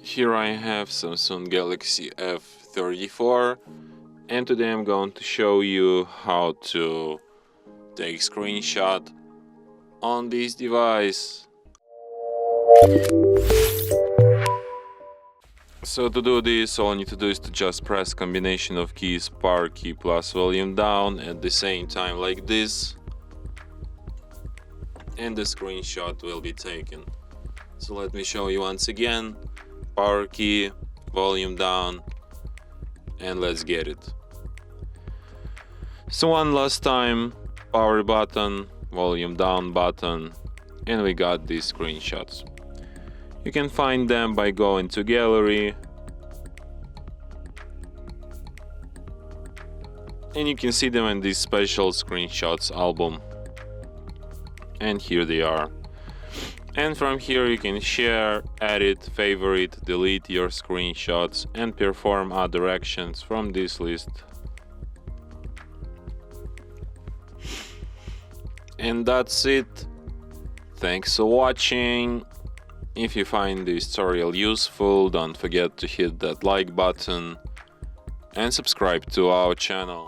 Here I have Samsung Galaxy F34 and today I'm going to show you how to take screenshot on this device. So to do this, all I need to do is to just press combination of keys, power key plus volume down at the same time like this, and the screenshot will be taken. So let me show you once again. Power key, volume down, and let's get it. So one last time, power button, volume down button, and we got these screenshots. You can find them by going to gallery, and you can see them in this special screenshots album, and here they are. And from here you can share, edit, favorite, delete your screenshots and perform other actions from this list. And that's it. Thanks for watching. If you find this tutorial useful, don't forget to hit that like button and subscribe to our channel.